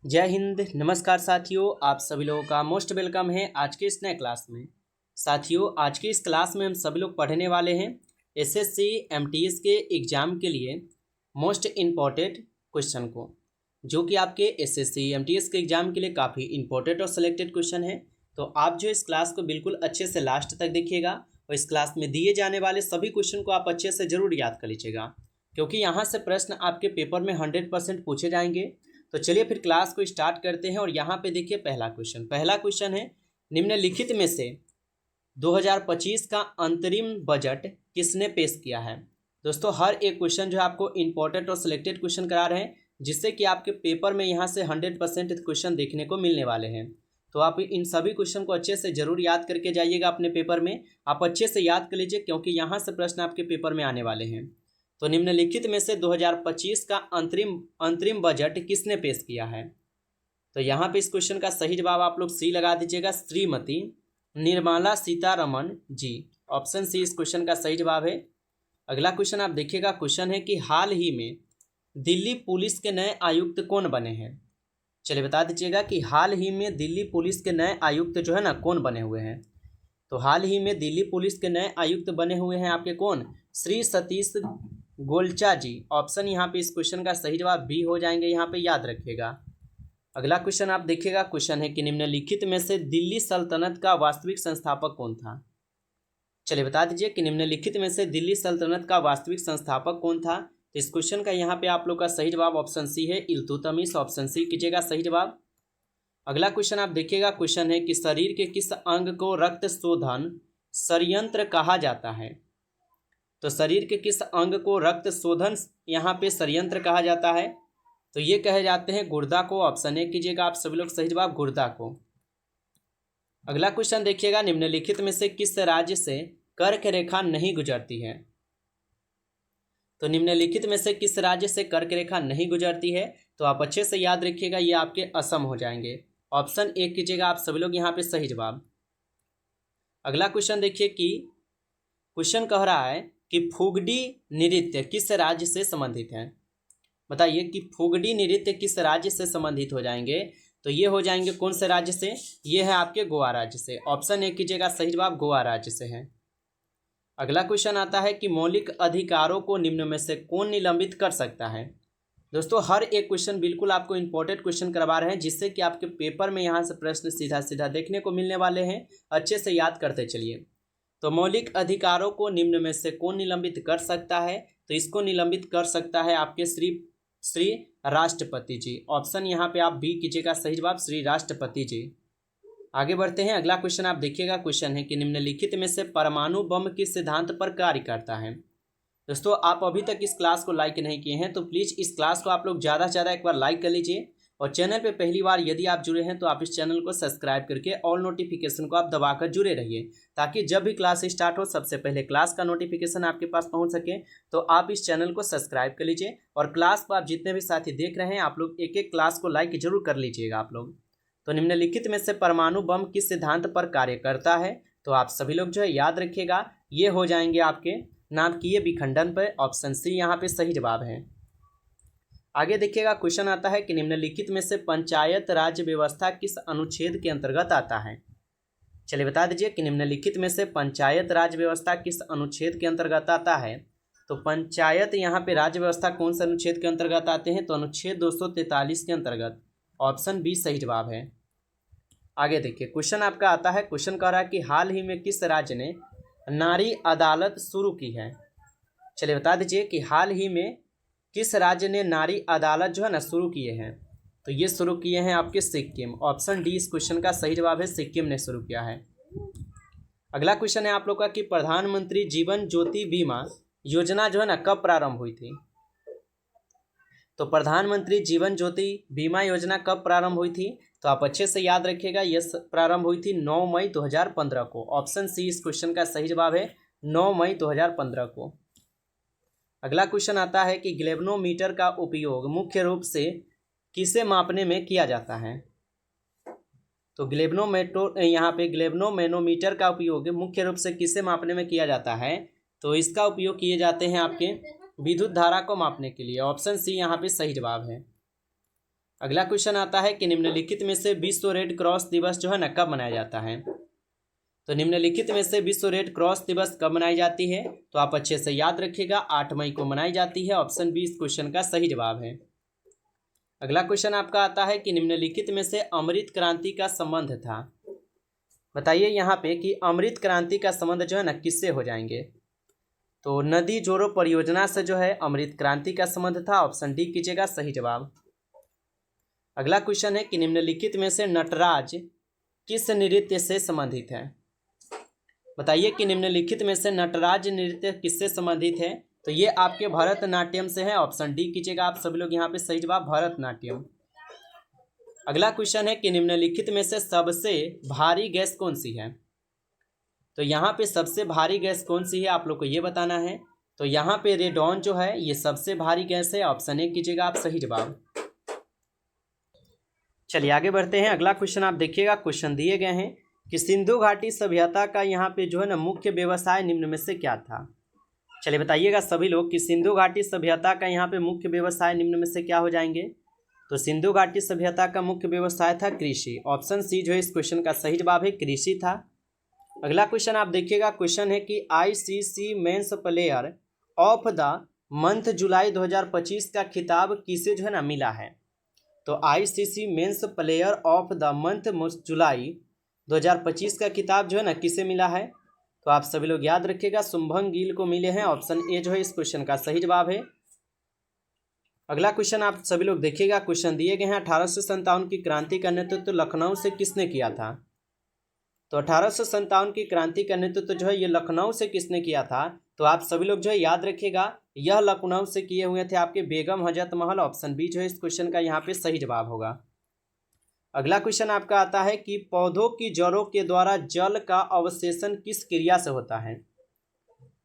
जय हिंद। नमस्कार साथियों, आप सभी लोगों का मोस्ट वेलकम है आज के इस नए क्लास में। साथियों, आज की इस क्लास में हम सभी लोग पढ़ने वाले हैं एसएससी एमटीएस के एग्ज़ाम के लिए मोस्ट इम्पॉर्टेंट क्वेश्चन को, जो कि आपके एसएससी एमटीएस के एग्ज़ाम के लिए काफ़ी इंपॉर्टेंट और सिलेक्टेड क्वेश्चन है। तो आप जो इस क्लास को बिल्कुल अच्छे से लास्ट तक देखिएगा और इस क्लास में दिए जाने वाले सभी क्वेश्चन को आप अच्छे से ज़रूर याद कर लीजिएगा, क्योंकि यहाँ से प्रश्न आपके पेपर में 100% पूछे जाएंगे। तो चलिए फिर क्लास को स्टार्ट करते हैं। और यहाँ पे देखिए पहला क्वेश्चन है, निम्नलिखित में से 2025 का अंतरिम बजट किसने पेश किया है। दोस्तों, हर एक क्वेश्चन जो है आपको इंपॉर्टेंट और सिलेक्टेड क्वेश्चन करा रहे हैं, जिससे कि आपके पेपर में यहाँ से 100% क्वेश्चन देखने को मिलने वाले हैं। तो आप इन सभी क्वेश्चन को अच्छे से जरूर याद करके जाइएगा अपने पेपर में। आप अच्छे से याद कर लीजिए, क्योंकि यहाँ से प्रश्न आपके पेपर में आने वाले हैं। तो निम्नलिखित में से 2025 का अंतरिम बजट किसने पेश किया है। तो यहाँ पे इस क्वेश्चन का सही जवाब आप लोग सी लगा दीजिएगा, श्रीमती निर्मला सीतारमण जी। ऑप्शन सी इस क्वेश्चन का सही जवाब है। अगला क्वेश्चन आप देखिएगा, क्वेश्चन है कि हाल ही में दिल्ली पुलिस के नए आयुक्त कौन बने हैं। चलिए बता दीजिएगा कि हाल ही में दिल्ली पुलिस के नए आयुक्त जो है ना कौन बने हुए हैं। तो हाल ही में दिल्ली पुलिस के नए आयुक्त बने हुए हैं आपके कौन, श्री सतीश गोलचा जी। ऑप्शन यहाँ पे इस क्वेश्चन का सही जवाब बी हो जाएंगे, यहाँ पे याद रखिएगा। अगला क्वेश्चन आप देखिएगा, क्वेश्चन है कि निम्नलिखित में से दिल्ली सल्तनत का वास्तविक संस्थापक कौन था। चलिए बता दीजिए कि निम्नलिखित में से दिल्ली सल्तनत का वास्तविक संस्थापक कौन था। तो इस क्वेश्चन का यहाँ पे आप लोग का सही जवाब ऑप्शन सी है, इल्तुतमिश। ऑप्शन सी कीजिएगा सही जवाब। अगला क्वेश्चन आप देखिएगा, क्वेश्चन है कि शरीर के किस अंग को रक्त शोधन संयंत्र कहा जाता है। तो शरीर के किस अंग को रक्त शोधन यहाँ पे संयंत्र कहा जाता है। तो ये कहे जाते हैं गुर्दा को। ऑप्शन ए कीजिएगा आप सभी लोग सही जवाब, गुर्दा को। अगला क्वेश्चन देखिएगा, निम्नलिखित में से किस राज्य से कर्क रेखा नहीं गुजरती है। तो निम्नलिखित में से किस राज्य से कर्क रेखा नहीं गुजरती है। तो आप अच्छे से याद रखिएगा, ये आपके असम हो जाएंगे। ऑप्शन ए कीजिएगा आप सभी लोग यहाँ पे सही जवाब। अगला क्वेश्चन देखिए कि क्वेश्चन कह रहा है कि फुगडी नृत्य किस राज्य से संबंधित है। बताइए कि फुगडी नृत्य किस राज्य से संबंधित हो जाएंगे। तो ये हो जाएंगे कौन से राज्य से, ये है आपके गोवा राज्य से। ऑप्शन ए कीजिएगा सही जवाब, गोवा राज्य से है। अगला क्वेश्चन आता है कि मौलिक अधिकारों को निम्न में से कौन निलंबित कर सकता है। दोस्तों, हर एक क्वेश्चन बिल्कुल आपको इंपॉर्टेंट क्वेश्चन करवा रहे हैं, जिससे कि आपके पेपर में यहाँ से प्रश्न सीधा सीधा देखने को मिलने वाले हैं। अच्छे से याद करते चलिए। तो मौलिक अधिकारों को निम्न में से कौन निलंबित कर सकता है। तो इसको निलंबित कर सकता है आपके श्री राष्ट्रपति जी। ऑप्शन यहाँ पे आप बी कीजिएगा सही जवाब, श्री राष्ट्रपति जी। आगे बढ़ते हैं। अगला क्वेश्चन आप देखिएगा, क्वेश्चन है कि निम्नलिखित में से परमाणु बम किस सिद्धांत पर कार्य करता है। दोस्तों, आप अभी तक इस क्लास को लाइक नहीं किए हैं तो प्लीज़ इस क्लास को आप लोग ज़्यादा से ज़्यादा एक बार लाइक कर लीजिए। और चैनल पे पहली बार यदि आप जुड़े हैं तो आप इस चैनल को सब्सक्राइब करके ऑल नोटिफिकेशन को आप दबाकर जुड़े रहिए, ताकि जब भी क्लास स्टार्ट हो सबसे पहले क्लास का नोटिफिकेशन आपके पास पहुंच सके। तो आप इस चैनल को सब्सक्राइब कर लीजिए और क्लास को आप जितने भी साथी देख रहे हैं आप लोग एक एक क्लास को लाइक जरूर कर लीजिएगा आप लोग। तो निम्नलिखित में से परमाणु बम किस सिद्धांत पर कार्य करता है। तो आप सभी लोग जो है याद रखिएगा, ये हो जाएंगे आपके नाभिकीय विखंडन पर। ऑप्शन सी यहाँ पे सही जवाब है। आगे देखिएगा, क्वेश्चन आता है कि निम्नलिखित में से पंचायत राज व्यवस्था किस अनुच्छेद के अंतर्गत आता है। चलिए बता दीजिए कि निम्नलिखित में से पंचायत राज व्यवस्था किस अनुच्छेद के अंतर्गत आता है। तो पंचायत यहाँ पे राज्य व्यवस्था कौन से अनुच्छेद के अंतर्गत आते हैं। तो अनुच्छेद 243 के अंतर्गत। ऑप्शन बी सही जवाब है। आगे देखिए, क्वेश्चन आपका आता है, क्वेश्चन कह रहा है कि हाल ही में किस राज्य ने नारी अदालत शुरू की है। चलिए बता दीजिए कि हाल ही में किस राज्य ने नारी अदालत जो है ना शुरू किए हैं। तो ये शुरू किए हैं आपके सिक्किम। ऑप्शन डी इस क्वेश्चन का सही जवाब है, सिक्किम ने शुरू किया है। अगला क्वेश्चन है आप लोग का कि प्रधानमंत्री जीवन ज्योति बीमा योजना जो है ना कब प्रारंभ हुई थी। तो प्रधानमंत्री जीवन ज्योति बीमा योजना कब प्रारंभ हुई थी। तो आप अच्छे से याद रखिएगा, यह प्रारंभ हुई थी 9 मई 2015 को। ऑप्शन सी इस क्वेश्चन का सही जवाब है, 9 मई 2015 को। अगला क्वेश्चन आता है कि ग्लेवनोमीटर का उपयोग मुख्य रूप से किसे मापने में किया जाता है। तो यहाँ पे ग्लेवनोमेनोमीटर का उपयोग मुख्य रूप से किसे मापने में किया जाता है। तो इसका उपयोग किए जाते हैं आपके विद्युत धारा को मापने के लिए। ऑप्शन सी यहाँ पे सही जवाब है। अगला क्वेश्चन आता है कि निम्नलिखित में से विश्व रेड क्रॉस दिवस जो है ना कब मनाया जाता है। तो निम्नलिखित में से विश्व रेड क्रॉस दिवस कब मनाई जाती है, तो आप अच्छे से याद रखिएगा 8 मई को मनाई जाती है। ऑप्शन बी इस क्वेश्चन का सही जवाब है। अगला क्वेश्चन आपका आता है कि निम्नलिखित में से अमृत क्रांति का संबंध था। बताइए यहाँ पे कि अमृत क्रांति का संबंध जो है ना किससे हो जाएंगे। तो नदी जोड़ो परियोजना से जो है अमृत क्रांति का संबंध था। ऑप्शन डी कीजिएगा सही जवाब। अगला क्वेश्चन है कि निम्नलिखित में से नटराज किस नृत्य से संबंधित है। बताइए कि निम्नलिखित में से नटराज नृत्य किससे संबंधित है। तो ये आपके भरतनाट्यम से है। ऑप्शन डी कीजिएगा आप सभी लोग यहाँ पे सही जवाब भरतनाट्यम। अगला क्वेश्चन है कि निम्नलिखित में से सबसे भारी गैस कौन सी है। तो यहाँ पे सबसे भारी गैस कौन सी है आप लोग को ये बताना है। तो यहाँ पे रेडॉन जो है ये सबसे भारी गैस है। ऑप्शन ए कीजिएगा आप सही जवाब। चलिए आगे बढ़ते हैं। अगला क्वेश्चन आप देखिएगा, क्वेश्चन दिए गए हैं कि सिंधु घाटी सभ्यता का यहाँ पे जो है ना मुख्य व्यवसाय निम्न में से क्या था। चलिए बताइएगा सभी लोग कि सिंधु घाटी सभ्यता का यहाँ पे मुख्य व्यवसाय निम्न में से क्या हो जाएंगे। तो सिंधु घाटी सभ्यता का मुख्य व्यवसाय था कृषि। ऑप्शन सी जो है इस क्वेश्चन का सही जवाब है, कृषि था। अगला क्वेश्चन आप देखिएगा, क्वेश्चन है कि ICC men's player of the month July 2025 का खिताब किसे जो है ना मिला है। तो ICC men's player of the month July 2025 का खिताब जो है ना किसे मिला है। तो आप सभी लोग याद रखिएगा शुभमन गिल को मिले हैं। ऑप्शन ए जो है इस क्वेश्चन का सही जवाब है। अगला क्वेश्चन आप सभी लोग देखिएगा, क्वेश्चन दिए गए हैं 1857 की क्रांति का नेतृत्व लखनऊ से किसने किया था। तो 1857 की क्रांति का नेतृत्व जो है ये लखनऊ से किसने किया था। तो आप सभी लोग जो है याद रखिएगा यह लखनऊ से किए हुए थे आपके बेगम हजरत महल। ऑप्शन बी जो है इस क्वेश्चन का यहाँ पे सही जवाब होगा। अगला क्वेश्चन आपका आता है कि पौधों की जड़ों के द्वारा जल का अवशेषण किस क्रिया से होता है।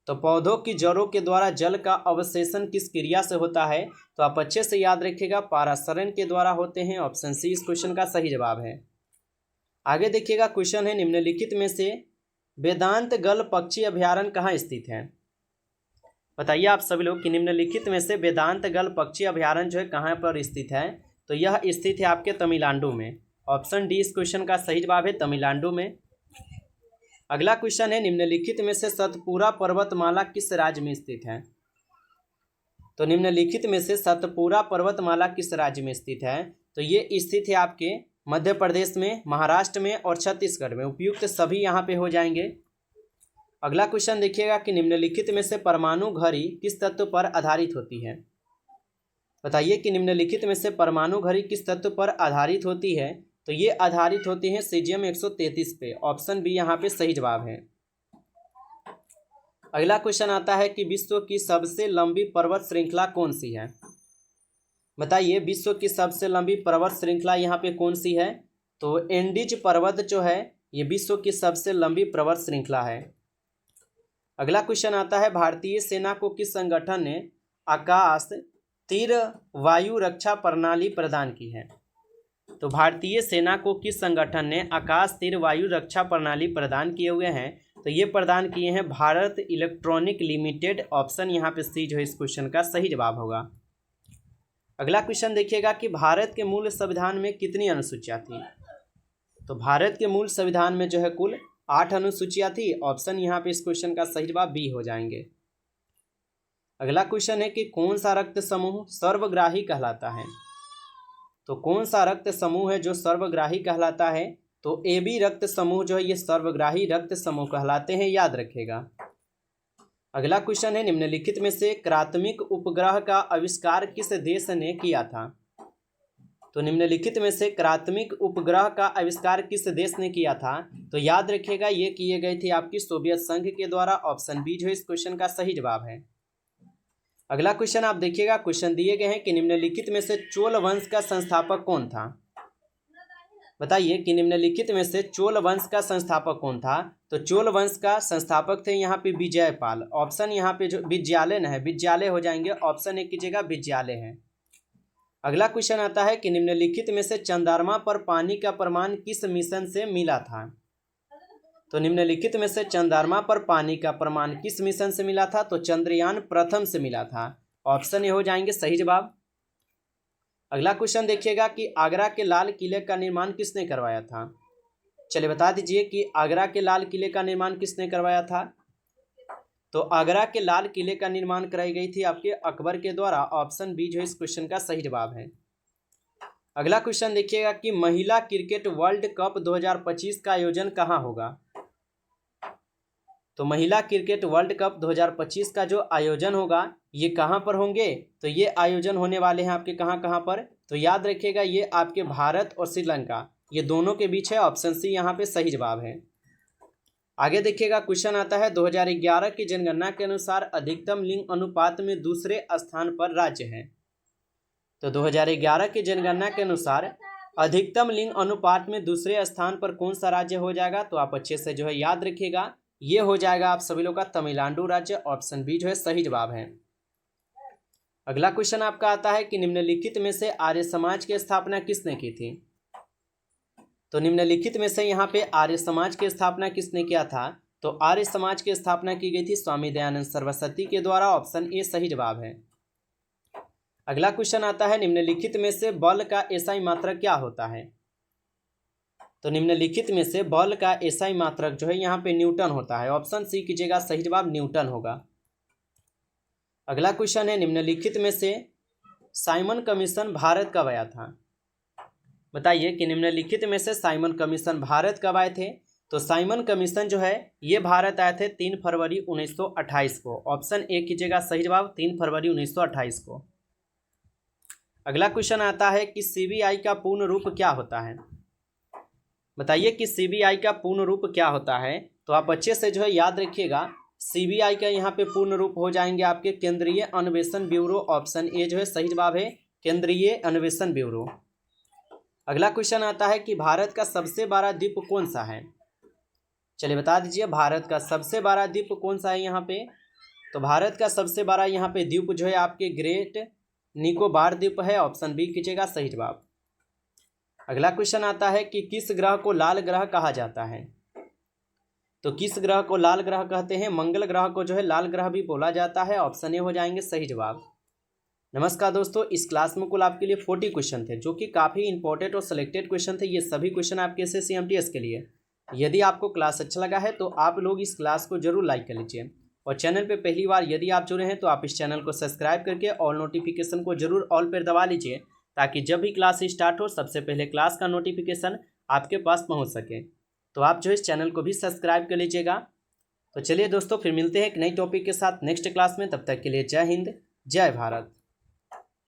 तो पौधों की जड़ों के द्वारा जल का अवशेषण किस क्रिया से होता है। तो आप अच्छे से याद रखिएगा पारासरण के द्वारा होते हैं। ऑप्शन सी इस क्वेश्चन का सही जवाब है। आगे देखिएगा, क्वेश्चन है निम्नलिखित में से वेदांत गल पक्षी अभयारण्य कहाँ स्थित है। बताइए आप सभी लोग कि निम्नलिखित में से वेदांत गल पक्षी अभयारण्य जो है कहाँ पर स्थित है। तो यह स्थित है आपके तमिलनाडु में। ऑप्शन डी इस क्वेश्चन का सही जवाब है, तमिलनाडु में। अगला क्वेश्चन है निम्नलिखित में से सतपुरा पर्वतमाला किस राज्य में स्थित है। तो निम्नलिखित में से सतपुरा पर्वतमाला किस राज्य में स्थित है। तो ये स्थित है आपके मध्य प्रदेश में, महाराष्ट्र में और छत्तीसगढ़ में। उपयुक्त सभी यहाँ पे हो जाएंगे। अगला क्वेश्चन देखिएगा कि निम्नलिखित में से परमाणु घड़ी किस तत्व पर आधारित होती है। बताइए कि निम्नलिखित में से परमाणु घड़ी किस तत्व पर आधारित होती है। तो ये आधारित होती है सीजियम 133 पे। ऑप्शन बी यहाँ पे सही जवाब है। अगला क्वेश्चन आता है कि विश्व की सबसे लंबी पर्वत श्रृंखला कौन सी है। बताइए विश्व की सबसे लंबी पर्वत श्रृंखला यहाँ पे कौन सी है। तो एंडीज पर्वत जो है ये विश्व की सबसे लंबी पर्वत श्रृंखला है। अगला क्वेश्चन आता है भारतीय सेना को किस संगठन ने आकाश तीर वायु रक्षा प्रणाली प्रदान की है। तो भारतीय सेना को किस संगठन ने आकाश तीर वायु रक्षा प्रणाली प्रदान किए हुए हैं। तो ये प्रदान किए हैं भारत इलेक्ट्रॉनिक लिमिटेड। ऑप्शन यहाँ पे सी जो है इस क्वेश्चन का सही जवाब होगा। अगला क्वेश्चन देखिएगा कि भारत के मूल संविधान में कितनी अनुसूचियाँ थी। तो भारत के मूल संविधान में जो है कुल 8 अनुसूचियाँ थी। ऑप्शन यहाँ पे इस क्वेश्चन का सही जवाब बी हो जाएंगे। अगला क्वेश्चन है कि कौन सा रक्त समूह सर्वग्राही कहलाता है। तो कौन सा रक्त समूह है जो सर्वग्राही कहलाता है। तो ए बी रक्त समूह जो है ये सर्वग्राही रक्त समूह कहलाते हैं, याद रखेगा। अगला क्वेश्चन है निम्नलिखित में से प्राथमिक उपग्रह का आविष्कार किस देश ने किया था। तो निम्नलिखित में से प्राथमिक उपग्रह का आविष्कार किस देश ने किया था। तो याद रखिएगा ये किए गए थे आपकी सोवियत संघ के द्वारा। ऑप्शन बी जो इस क्वेश्चन का सही जवाब है। अगला क्वेश्चन आप देखिएगा, क्वेश्चन दिए गए हैं कि निम्नलिखित में से चोल वंश का संस्थापक कौन था। बताइए कि निम्नलिखित में से चोल वंश का संस्थापक कौन था। तो चोल वंश का संस्थापक थे यहाँ पे विजयपाल। ऑप्शन यहाँ पे जो विद्यालय न है, विद्यालय हो जाएंगे। ऑप्शन एक कीजिएगा विद्यालय है। अगला क्वेश्चन आता है कि निम्नलिखित में से चंद्रमा पर पानी का प्रमाण किस मिशन से मिला था। तो निम्नलिखित में से चंद्रमा पर पानी का प्रमाण किस मिशन से मिला था। तो चंद्रयान प्रथम से मिला था। ऑप्शन ये हो जाएंगे सही जवाब। अगला क्वेश्चन देखिएगा कि आगरा के लाल किले का निर्माण किसने करवाया था। चलिए बता दीजिए कि आगरा के लाल किले का निर्माण किसने करवाया था। तो आगरा के लाल किले का निर्माण कराई गई थी आपके अकबर के द्वारा। ऑप्शन बी जो इस क्वेश्चन का सही जवाब है। अगला क्वेश्चन देखिएगा कि महिला क्रिकेट वर्ल्ड कप 2025 का आयोजन कहाँ होगा। तो महिला क्रिकेट वर्ल्ड कप 2025 का जो आयोजन होगा ये कहाँ पर होंगे। तो ये आयोजन होने वाले हैं आपके कहाँ कहाँ पर। तो याद रखिएगा ये आपके भारत और श्रीलंका ये दोनों के बीच है। ऑप्शन सी यहाँ पे सही जवाब है। आगे देखिएगा क्वेश्चन आता है 2011 की जनगणना के अनुसार अधिकतम लिंग अनुपात में दूसरे स्थान पर राज्य है। तो 2011 की जनगणना के अनुसार अधिकतम लिंग अनुपात में दूसरे स्थान पर कौन सा राज्य हो जाएगा। तो आप अच्छे से जो है याद रखिएगा ये हो जाएगा आप सभी लोग का तमिलनाडु राज्य। ऑप्शन बी जो है सही जवाब है। अगला क्वेश्चन आपका आता है कि निम्नलिखित में से आर्य समाज की स्थापना किसने की थी। तो निम्नलिखित में से यहाँ पे आर्य समाज की स्थापना किसने किया था। तो आर्य समाज की स्थापना की गई थी स्वामी दयानंद सरस्वती के द्वारा। ऑप्शन ए सही जवाब है। अगला क्वेश्चन आता है निम्नलिखित में से बल का एसआई मात्रक क्या होता है। तो निम्नलिखित में से बल का एसआई मात्रक जो है यहाँ पे न्यूटन होता है। ऑप्शन सी कीजिएगा सही जवाब न्यूटन होगा। अगला क्वेश्चन है निम्नलिखित में से साइमन कमीशन भारत कब आया था। बताइए कि निम्नलिखित में से साइमन कमीशन भारत कब आए थे। तो साइमन कमीशन जो है ये भारत आए थे 3 फरवरी 1928 को। ऑप्शन ए कीजिएगा सही जवाब 3 फरवरी 1928 को। अगला क्वेश्चन आता है कि सीबीआई का पूर्ण रूप क्या होता है। बताइए कि सीबीआई का पूर्ण रूप क्या होता है। तो आप अच्छे से जो है याद रखिएगा सीबीआई का यहाँ पे पूर्ण रूप हो जाएंगे आपके केंद्रीय अन्वेषण ब्यूरो। ऑप्शन ए जो है सही जवाब है केंद्रीय अन्वेषण ब्यूरो। अगला क्वेश्चन आता है कि भारत का सबसे बड़ा द्वीप कौन सा है। चलिए बता दीजिए भारत का सबसे बड़ा द्वीप कौन सा है यहाँ पे। तो भारत का सबसे बड़ा यहाँ पे द्वीप जो है आपके ग्रेट निकोबार द्वीप है। ऑप्शन बी कीजिएगा सही जवाब। अगला क्वेश्चन आता है कि किस ग्रह को लाल ग्रह कहा जाता है। तो किस ग्रह को लाल ग्रह कहते हैं। मंगल ग्रह को जो है लाल ग्रह भी बोला जाता है। ऑप्शन ए हो जाएंगे सही जवाब। नमस्कार दोस्तों, इस क्लास में कुल आपके लिए 40 क्वेश्चन थे जो कि काफ़ी इंपॉर्टेंट और सिलेक्टेड क्वेश्चन थे। ये सभी क्वेश्चन आपके एसएससी एमटीएस के लिए। यदि आपको क्लास अच्छा लगा है तो आप लोग इस क्लास को जरूर लाइक कर लीजिए और चैनल पे पहली बार यदि आप जुड़े हैं तो आप इस चैनल को सब्सक्राइब करके ऑल नोटिफिकेशन को जरूर ऑल पर दबा लीजिए ताकि जब भी क्लास स्टार्ट हो सबसे पहले क्लास का नोटिफिकेशन आपके पास पहुँच सके। तो आप जो इस चैनल को भी सब्सक्राइब कर लीजिएगा। तो चलिए दोस्तों फिर मिलते हैं एक नई टॉपिक के साथ नेक्स्ट क्लास में। तब तक के लिए जय हिंद जय भारत।